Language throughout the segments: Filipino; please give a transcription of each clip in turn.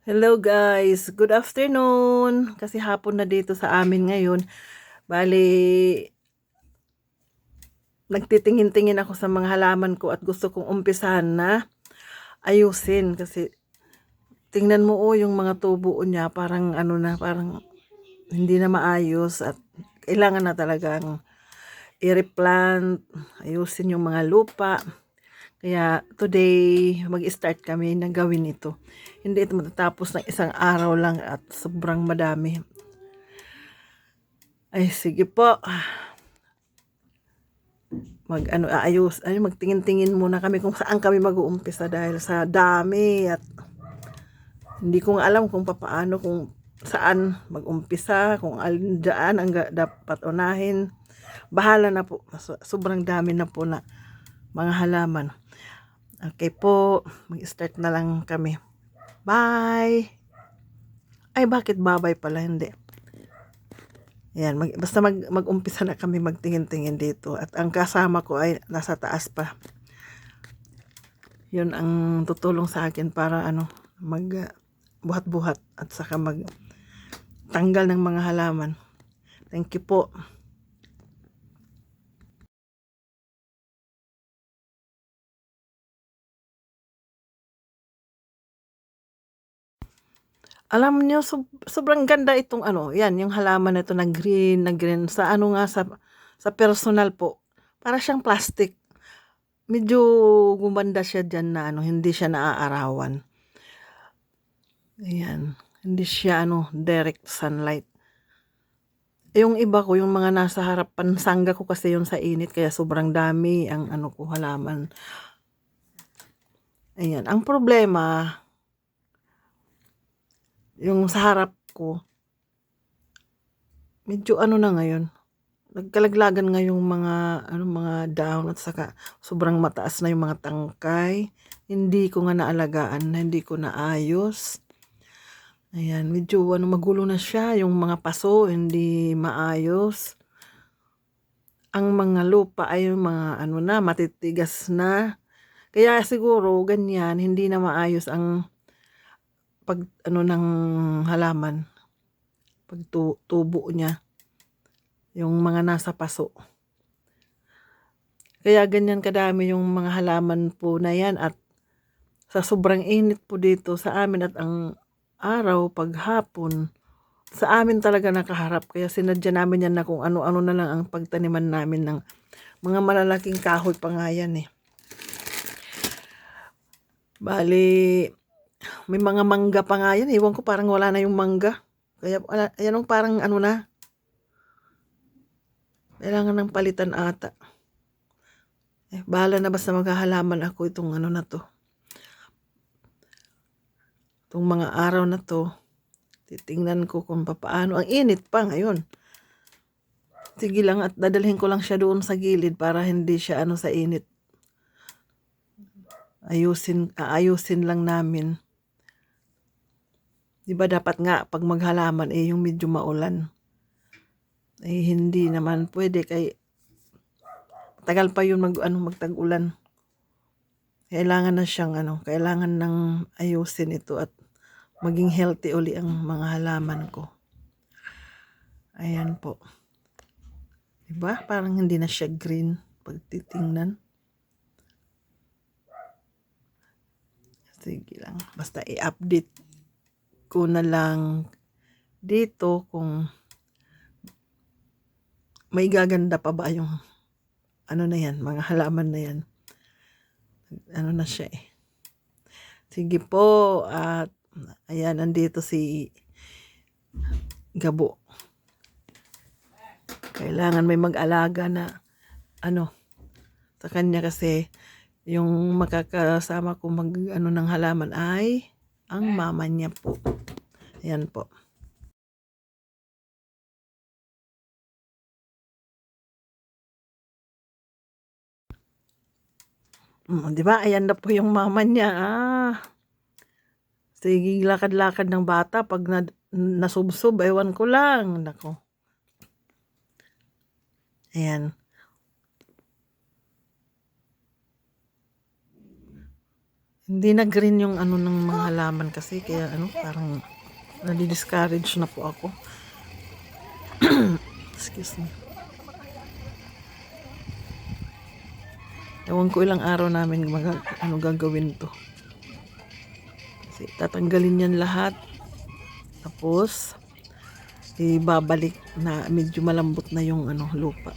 Hello guys, good afternoon. Kasi hapon na dito sa amin ngayon. Bali, nagtitingin-tingin ako sa mga halaman ko at gusto kong umpisahan na ayusin kasi tingnan mo yung mga tubo niya parang parang hindi na maayos at kailangan na talagang i-replant, ayusin yung mga lupa. Kaya today mag-start kami na gawin ito. Hindi ito matatapos ng isang araw lang at sobrang madami. Ay sige po. Magtingin-tingin muna kami kung saan kami mag-uumpisa dahil sa dami at hindi ko nga alam kung papaano, kung saan mag-umpisa, kung alin daan ang dapat unahin. Bahala na po, sobrang dami na po na mga halaman. Okay po, mag-start na lang kami. Bye! Ay, bakit babay pala? Hindi. Yan, basta mag-umpisa na kami magtingin-tingin dito. At ang kasama ko ay nasa taas pa. Yun ang tutulong sa akin para buhat-buhat at saka tanggal ng mga halaman. Thank you po. Alam niyo, sobrang ganda itong yan, yung halaman na ito na green sa sa personal po. Para siyang plastic. Medyo gumanda siya diyan na hindi siya naaarawan. Ayan, hindi siya direct sunlight. Yung iba ko, yung mga nasa harapan, sangga ko kasi yung sa init kaya sobrang dami ang ko halaman. Ayan, ang problema yung sa harap ko, medyo na ngayon. Nagkalaglagan nga yung mga down at saka sobrang mataas na yung mga tangkay. Hindi ko nga naalagaan, hindi ko naayos. Ayan, medyo magulo na siya, yung mga paso hindi maayos. Ang mga lupa ay yung mga matitigas na. Kaya siguro ganyan, hindi na maayos ang pag ng halaman, pagtubo niya, yung mga nasa paso. Kaya ganyan kadami yung mga halaman po na yan at sa sobrang init po dito sa amin at ang araw paghapon, sa amin talaga nakaharap. Kaya sinadya namin yan na kung ano-ano na lang ang pagtaniman namin ng mga malalaking kahoy pa nga yan eh. Bali, may mga mangga pa nga yan. Ewan ko, parang wala na yung mangga. Kaya, ayan parang na. Kailangan ng palitan ata. Bahala na basta maghahalaman ako itong na to. Itong mga araw na to. Titingnan ko kung paano. Ang init pa ngayon. Sige lang at dadalhin ko lang siya doon sa gilid para hindi siya sa init. Aayusin lang namin. Diba dapat nga pag maghalaman yung medyo maulan. Hindi naman pwede kay tagal pa yun magtag-ulan. Kailangan na siyang kailangan ng ayusin ito at maging healthy uli ang mga halaman ko. Ayan po. Diba? Parang hindi na siya green pag titingnan. Sige lang. Basta i-update ko na lang dito kung may gaganda pa ba yung na yan, mga halaman na yan. Na siya eh. Sige po. At ayan, andito si Gabo. Kailangan may mag-alaga na sa kanya kasi yung makakasama ko ng halaman ay ang mama niya po. Ayan po. Di ba? Ayan na po yung mama niya. Sige, lakad-lakad ng bata pag nasubsob, ewan ko lang. Nako. Ayan. Hindi na green yung ano ng mga halaman kasi kaya ano parang nadi-discourage na po ako. Excuse me. Ewan ko ilang araw namin gagawin to. Kasi tatanggalin yan lahat. Tapos ibabalik na medyo malambot na yung ano lupa.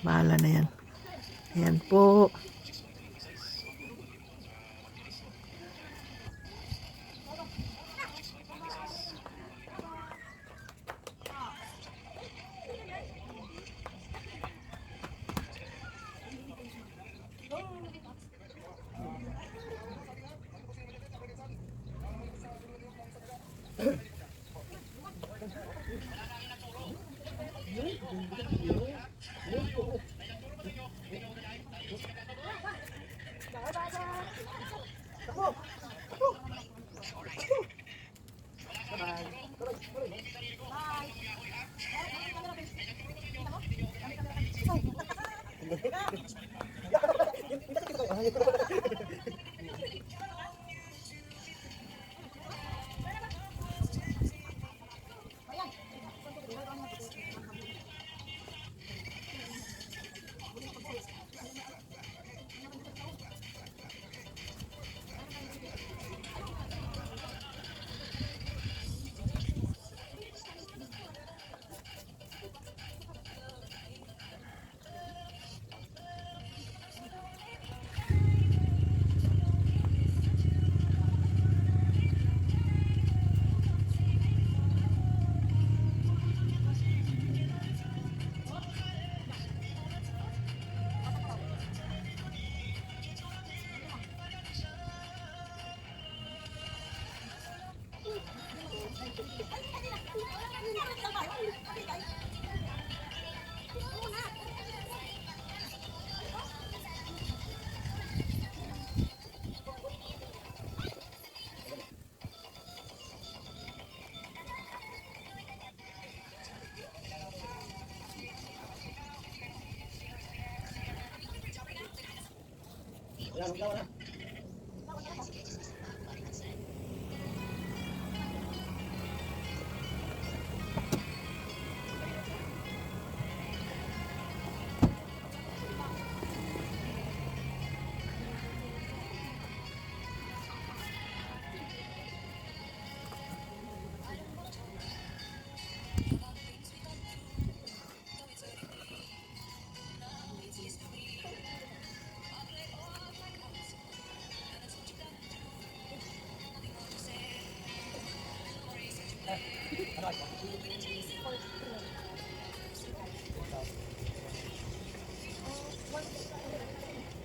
Bahala na yan. Ayan po.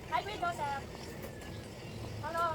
Hybrid Joseph. Hello.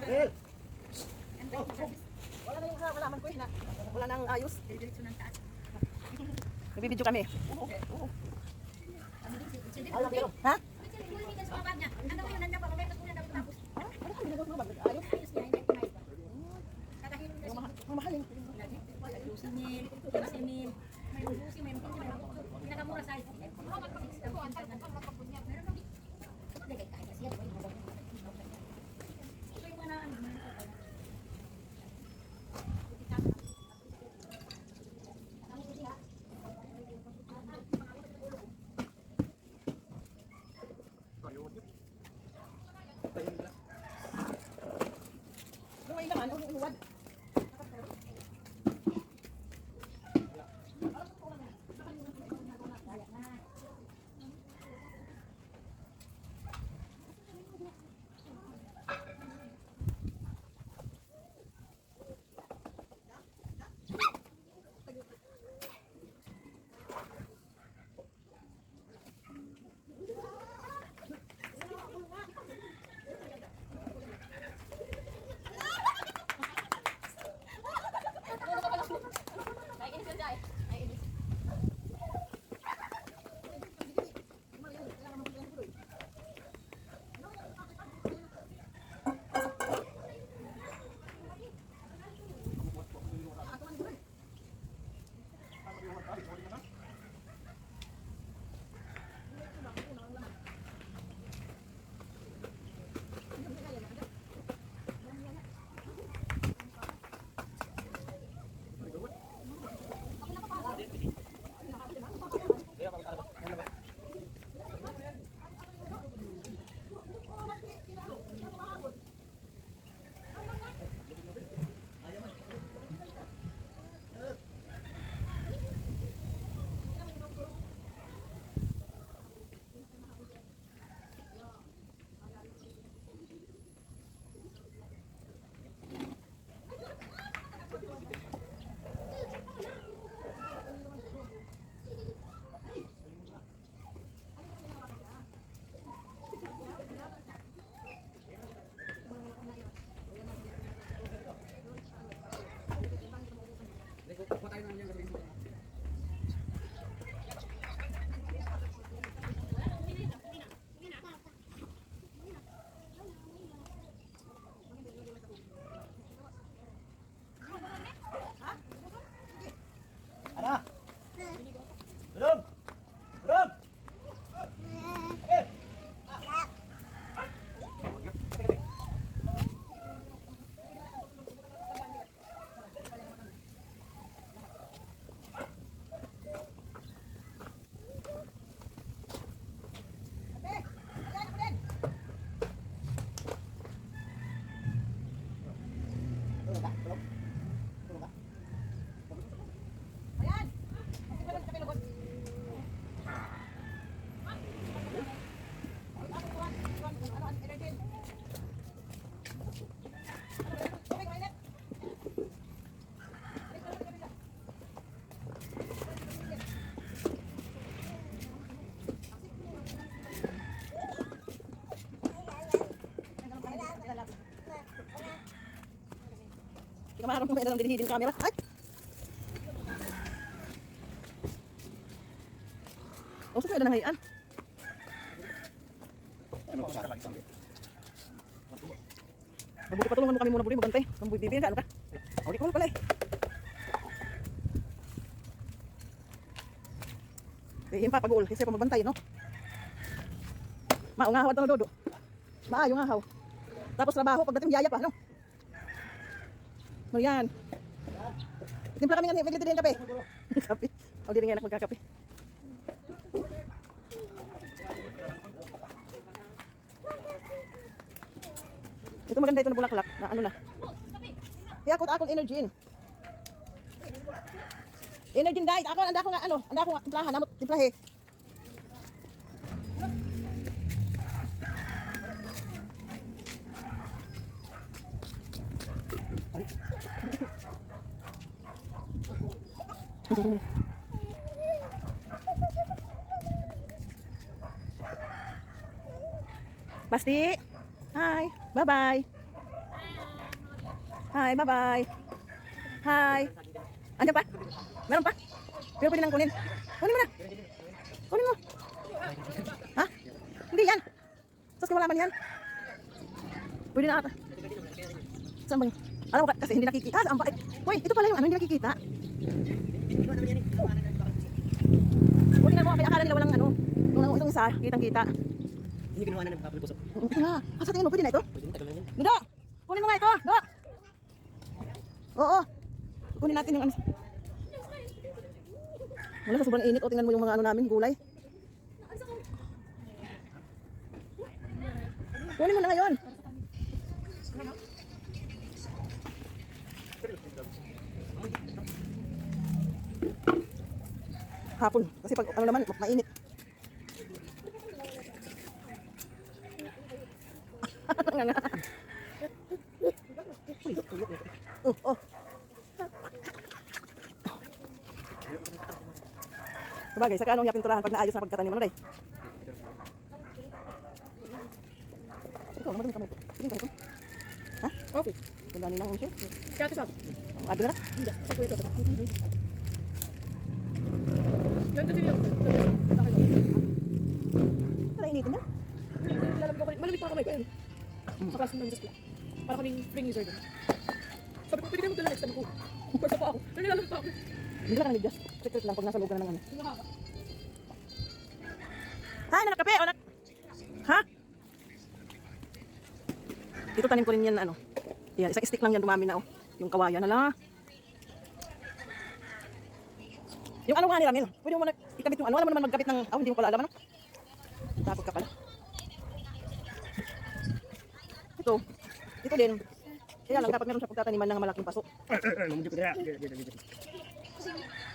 Well, wala na yung halaman ko eh. Wala nang ayos. Nagbibidyo kami. Ha? Mamahalin. Pinakamura sa Hindi ka maharap kung may dalang dinihidin camera. Ay! O, saan ka na nanghayaan? Mabuti patulungan mo kami muna, Budi. Magantay. Mabuti bibigyan ka. Ano ka? Audi ko pala eh. Iyon pa pag-uul. Kasi pa magbantay, no? Maungahaw at dodo. Maayo nga haw. Tapos trabaho, pagdating yaya pa, no? O yan. Timpla kami nga, magliti din kape. Kape. O di rin nga anak magkakape. Ito maganda ito na bulaklak. Na ano na. Kaya akong energy. Energy diet. Anda ko nga timplahan. Namot timplahe. Basti. Hi. Bye-bye. Hi, bye-bye. Hi. Andiyan pa? Meron pa? Pero pwede nang kunin. Kunin mo na. Kunin mo. Ha? Hindi yan. Sus, wala man yan. Pwede na ata. Saan ba yun? Alam mo kasi hindi nakikita. Saan ba? Uy, ito pala yung ano, hindi nakikita. Kunin na mo, kaya akala nila walang ano. Itong isa, kitang-kita. Hindi kinuha na ng kapal puso. Ito nga. Sa tingin mo, pwede na ito? Pwede tagal lang yan. Dodo! Kunin mo nga ito! Do! Oo. Kunin natin yung ano. Wala sa sobrang init. O, tingnan mo yung mga ano namin, gulay. Kunin mo na ngayon. Hapon. Kasi pag ano naman, mainit. Nga nga. Oh. Sabagay, saka anong yapinturahan pag naayos na pagkatanim mo, Day? Ikaw, naman kami. Sige, ito. Ha? Okay. Ganda nilang unsyo. Kaya sab. Ado na? Hindi. Ako ito. Ganda din yun. Para initin niya. Lalabog ako. Malamig pa ako ko. Sa class ng Diyos ko. Para kaming spring user doon. Sabi ko, pwede kayo magdala next time ako. Pwede pa ako. Nanilalag pa ako. Hindi ka lang nagjas. Secret lang pag nasa loob ka na ng ano. Yung mahaba. Hay, nanak kape, anak. Ha? Dito tanim ko rin yan na ano. Yan, isang stick lang yan dumami na oh. Yung kawayan na Yung ano nga nila, Mil? Pwede mo na ikabit yung ano. Alam mo naman magkabit ng... hindi mo pala alam ano? Takot ka pala. Ito din. Kaya lang dapat meron siya pagtataniman ng malaking paso. Lumudyo ko na.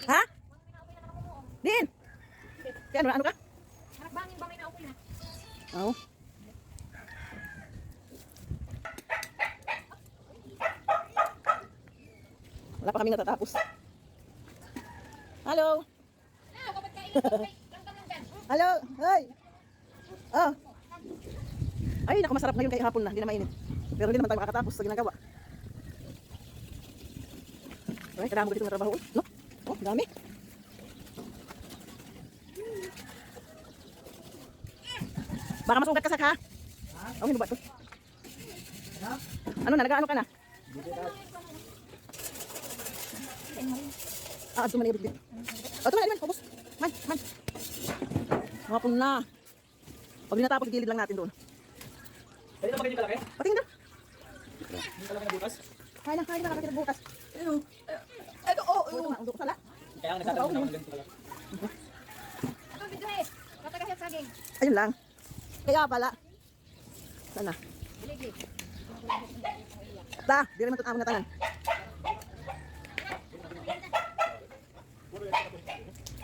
Ha? Din! Kaya ano ka? Anak bangin bangin na okay na. Oo. Wala pa kami natatapos. Hello! Hello, kapag kainit ako kay langkang lang dyan. Hello! Hi! Oh! Ay, naku, masarap ngayon kay hapon na. Hindi na mainit. Pero hindi naman tayo makakatapos sa ginagawa. Ay, kailangan mo dito ng trabaho. No? Oh, dami. Baka masugat ka sa ka. Oh, hindi ba ito? Ano na, nag-ano ka na? Tuman na ibig. Tuman na, ubos. Man. Hapon na. Pag di natapos, gilid lang natin doon. Pwede na ba ganyan kalaki? Patingin na. Hindi kalaki na bukas. Kaya na nakakatid bukas. Ito, Undo ko sala. Kaya nga nagtatanong na ako ng ganito kalaki. Ito, video eh. Katagahit saging. Ayun lang. Kaya pala. Sana. Bilig. Di rin matutama na tanan.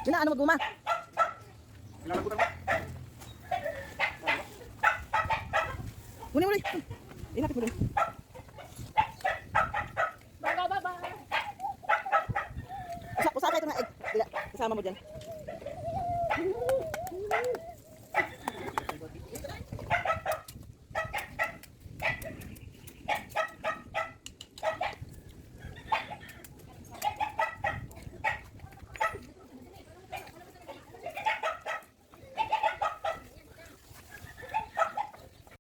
Yun na, ano maguma? Muli. Inapit mo din.